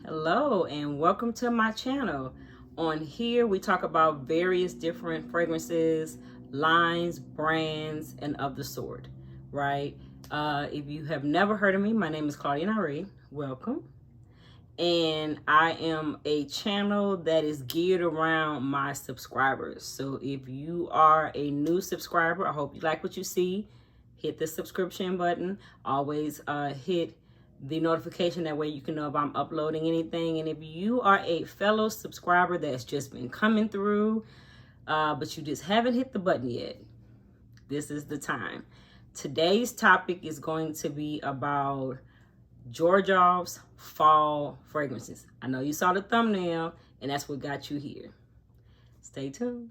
Hello and welcome to my channel. On here we talk about various different fragrances, lines, brands, and of the sort, right? If you have never heard of me, my name is Claudia Nyree. Welcome. And I am a channel that is geared around my subscribers. So if you are a new subscriber, I hope you like what you see. Hit the subscription button. Always hit the notification, that way you can know if I'm uploading anything. And if you are a fellow subscriber that's just been coming through, but you just haven't hit the button yet, this is the time. Today's topic is going to be about Xerjoff's fall fragrances. I know you saw the thumbnail, and that's what got you here. Stay tuned.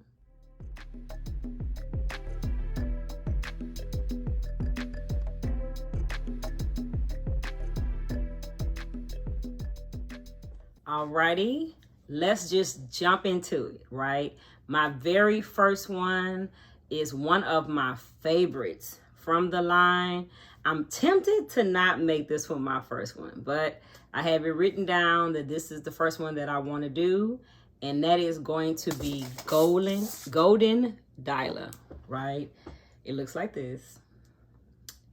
Alrighty, let's just jump into it, right? My very first one is one of my favorites from the line. I'm tempted to not make this one my first one, but I have it written down that this is the first one that I want to do, and that is going to be Golden Dial, right? It looks like this.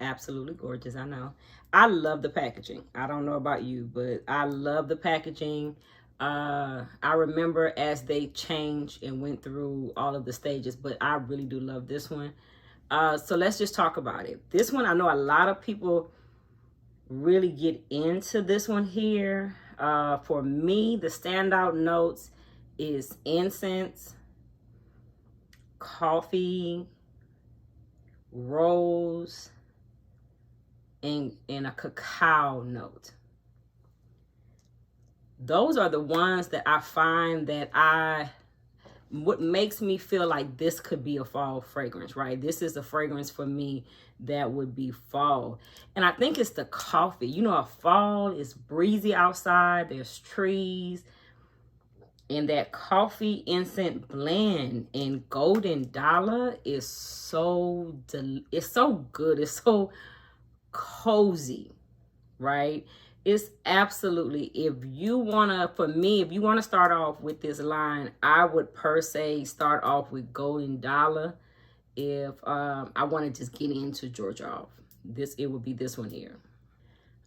Absolutely gorgeous, I know. I love the packaging. I don't know about you, but I love the packaging. I remember as they changed and went through all of the stages, but I really do love this one. So let's just talk about it. This one, I know a lot of people really get into this one here. For me, the standout notes is incense, coffee, rose, and a cacao note. Those are the ones that I find that what makes me feel like this could be a fall fragrance, right? This is a fragrance for me that would be fall. And I think it's the coffee. You know, a fall is breezy outside, there's trees, and that coffee incense blend in Golden Dial is it's so good. It's so cozy, right? It's absolutely, if you want to start off with this line, I would per se start off with Golden Dial. If I want to just get into Xerjoff, it would be this one here.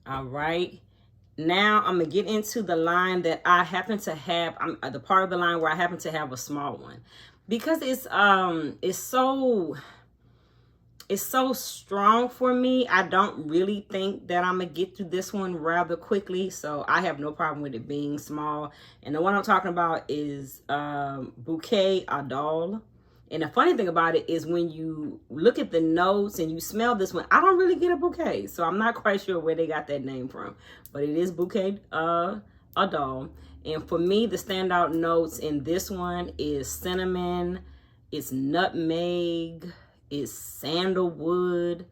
All right, now I'm gonna get into the line that I happen to have. The part of the line where I happen to have a small one, because it's so strong for me. I don't really think that I'm gonna get through this one rather quickly, so I have no problem with it being small. And the one I'm talking about is Denise.adore. And the funny thing about it is, when you look at the notes and you smell this one, I don't really get a bouquet, so I'm not quite sure where they got that name from, but it is Denise.adore. And for me, the standout notes in this one is cinnamon, it's nutmeg, is sandalwood,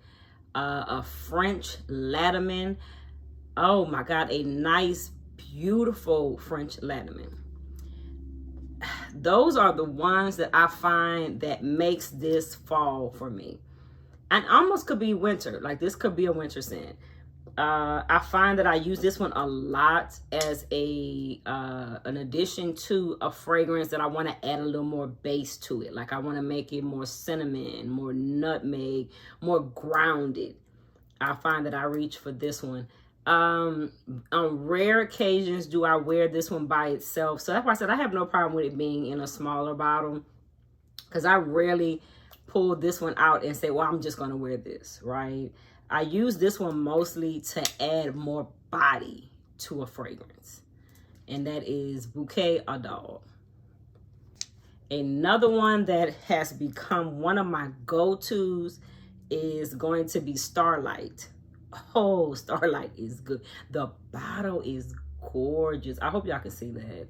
a French latterman. Oh my God, a nice, beautiful French latterman. Those are the ones that I find that makes this fall for me. And almost could be winter, like this could be a winter scent. I find that I use this one a lot as an addition to a fragrance that I want to add a little more base to it. Like I want to make it more cinnamon, more nutmeg, more grounded. I find that I reach for this one. On rare occasions do I wear this one by itself. So that's why I said I have no problem with it being in a smaller bottle, because I rarely pull this one out and say, well, I'm just going to wear this, right? I use this one mostly to add more body to a fragrance, and that is Denise.adore. Another one that has become one of my go-tos is going to be Starlight. Oh, Starlight is good. The bottle is gorgeous. I hope y'all can see that.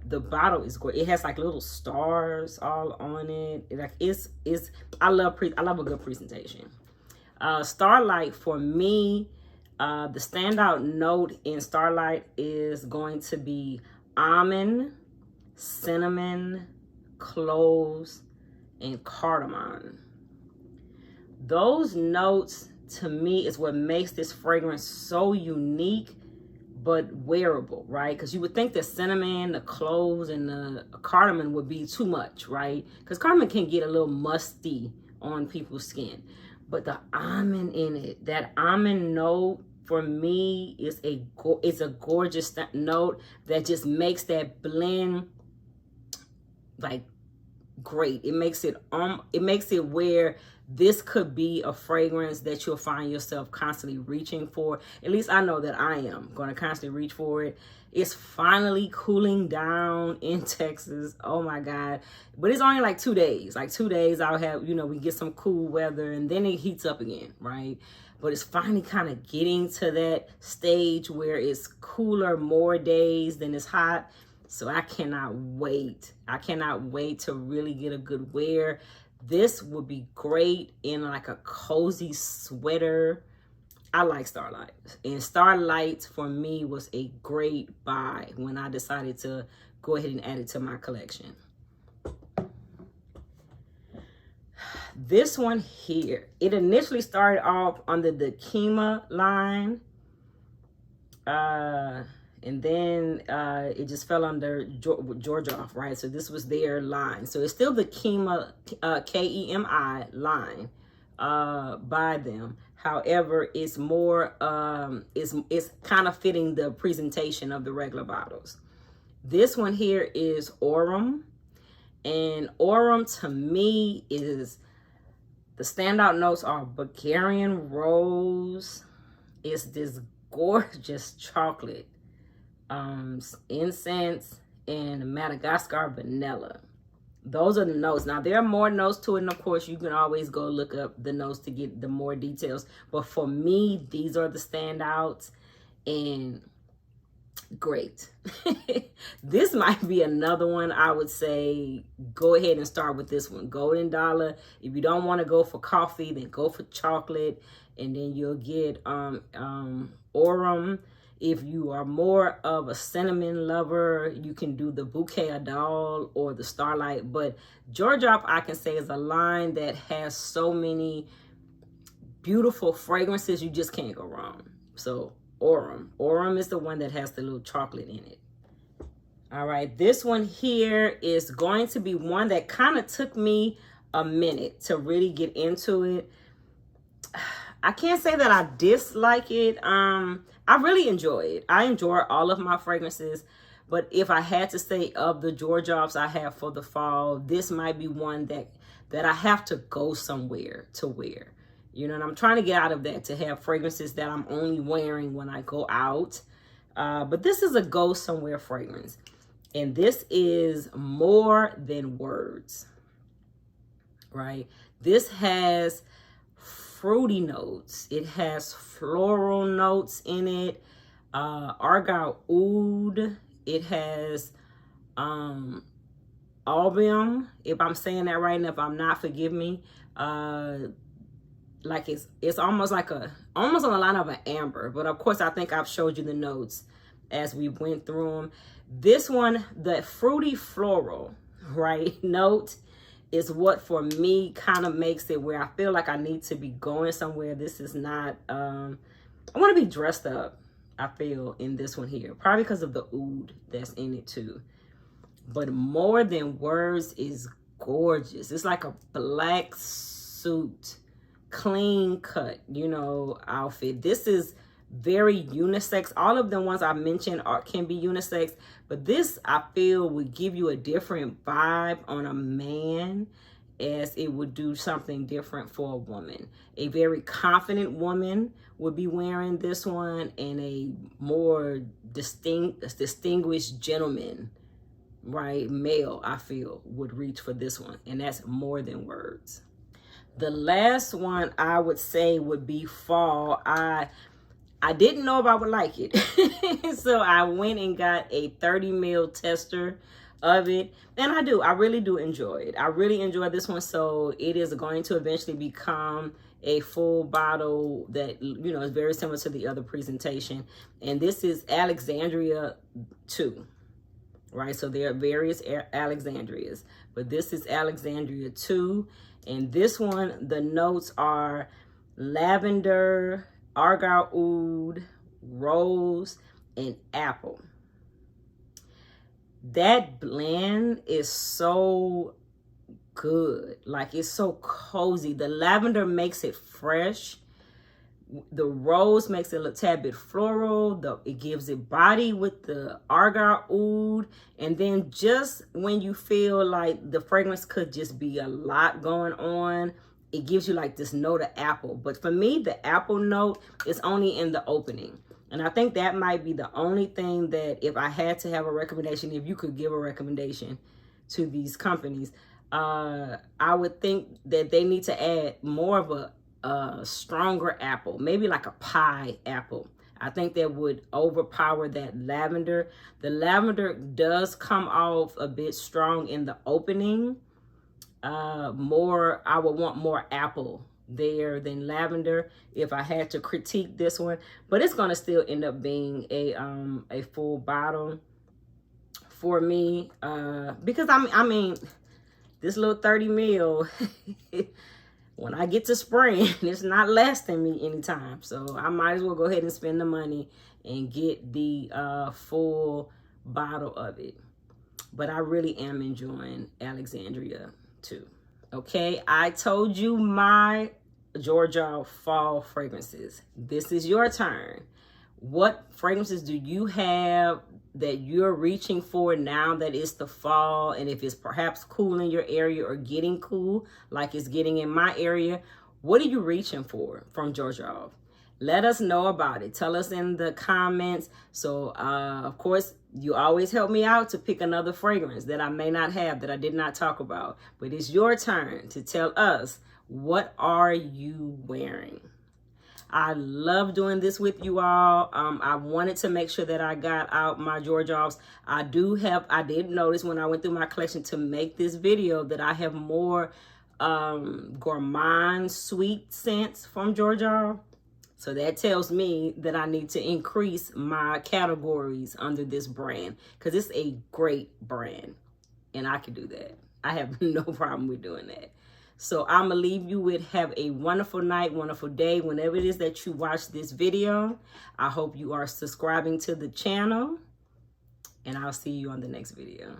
The bottle is gorgeous. It has like little stars all on it. I love a good presentation. Starlight, for me, the standout note in Starlight is going to be almond, cinnamon, cloves, and cardamom. Those notes, to me, is what makes this fragrance so unique, but wearable, right? Because you would think that cinnamon, the cloves, and the cardamom would be too much, right? Because cardamom can get a little musty on people's skin. But the almond in it, that almond note, for me, is it's a gorgeous note that just makes that blend like great. It makes it where this could be a fragrance that you'll find yourself constantly reaching for. At least I know that I am going to constantly reach for it. It's finally cooling down in Texas. Oh my God. But it's only like 2 days. Like 2 days I'll have, we get some cool weather and then it heats up again, right? But it's finally kind of getting to that stage where it's cooler more days than it's hot. So I cannot wait. I cannot wait to really get a good wear. This would be great in like a cozy sweater. I like Starlight. And Starlight for me was a great buy when I decided to go ahead and add it to my collection. This one here, it initially started off under the Kima line. And then it just fell under Xerjoff, right? So this was their line. So it's still the Kima, K-E-M-I line by them. However, it's more, it's kind of fitting the presentation of the regular bottles. This one here is Aurum. And Aurum to me is, the standout notes are Bulgarian rose. It's this gorgeous chocolate. Incense, and Madagascar vanilla. Those are the notes. Now, there are more notes to it, and of course, you can always go look up the notes to get the more details. But for me, these are the standouts, and great. This might be another one I would say go ahead and start with this one. Golden Dollar. If you don't want to go for coffee, then go for chocolate, and then you'll get Aurum. If you are more of a cinnamon lover, you can do the Bouquet Adore or the Starlight. But Xerjoff, I can say, is a line that has so many beautiful fragrances, you just can't go wrong. So Aurum. Aurum is the one that has the little chocolate in it. All right, this one here is going to be one that kind of took me a minute to really get into it. I can't say that I dislike it. I really enjoy it. I enjoy all of my fragrances. But if I had to say of the Xerjoffs I have for the fall, this might be one that I have to go somewhere to wear. And I'm trying to get out of that, to have fragrances that I'm only wearing when I go out. But this is a go somewhere fragrance. And this is More Than Words, right? This has fruity notes. It has floral notes in it. Argyle oud. It has albium, if I'm saying that right, and if I'm not, forgive me. Like it's almost like almost on the line of an amber, but of course I think I've showed you the notes as we went through them. This one, the fruity floral, right, note is what for me kind of makes it where I feel like I need to be going somewhere. This is not, I want to be dressed up, I feel, in this one here. Probably because of the oud that's in it too. But More Than Words is gorgeous. It's like a black suit, clean cut, outfit. This is very unisex. All of the ones I mentioned can be unisex, but this I feel would give you a different vibe on a man, as it would do something different for a woman. A very confident woman would be wearing this one, and a more distinguished gentleman, right, male, I feel, would reach for this one, and that's More Than Words. The last one I would say would be fall. I didn't know if I would like it. So I went and got a 30 ml tester of it. And I really do enjoy it. I really enjoy this one. So it is going to eventually become a full bottle that, is very similar to the other presentation. And this is Alexandria 2, right? So there are various Alexandrias, but this is Alexandria 2. And this one, the notes are lavender, Argyle oud, rose, and apple. That blend is so good. Like, it's so cozy. The lavender makes it fresh. The rose makes it a tad bit floral. It gives it body with the argan oud. And then just when you feel like the fragrance could just be a lot going on, it gives you like this note of apple. But for me, the apple note is only in the opening. And I think that might be the only thing that, if I had to have a recommendation, if you could give a recommendation to these companies, I would think that they need to add more of a stronger apple, maybe like a pie apple. I think that would overpower that lavender. The lavender does come off a bit strong in the opening. I would want more apple there than lavender if I had to critique this one, but it's gonna still end up being a full bottle for me, because I mean this little 30 ml when I get to spring, it's not lasting me anytime. So I might as well go ahead and spend the money and get the full bottle of it. But I really am enjoying Alexandria too. Okay, I told you my Xerjoff fall fragrances. This is your turn. What fragrances do you have that you're reaching for now that it's the fall, and if it's perhaps cool in your area or getting cool like it's getting in my area, what are you reaching for from Xerjoff? Let us know about it. Tell us in the comments. So of course, you always help me out to pick another fragrance that I may not have, that I did not talk about, but it's your turn to tell us, what are you wearing? I love doing this with you all. I wanted to make sure that I got out my Xerjoffs. I did notice when I went through my collection to make this video that I have more gourmand sweet scents from Xerjoff. So that tells me that I need to increase my categories under this brand, because it's a great brand and I can do that. I have no problem with doing that. So I'm going to leave you with, have a wonderful night, wonderful day, whenever it is that you watch this video. I hope you are subscribing to the channel, and I'll see you on the next video.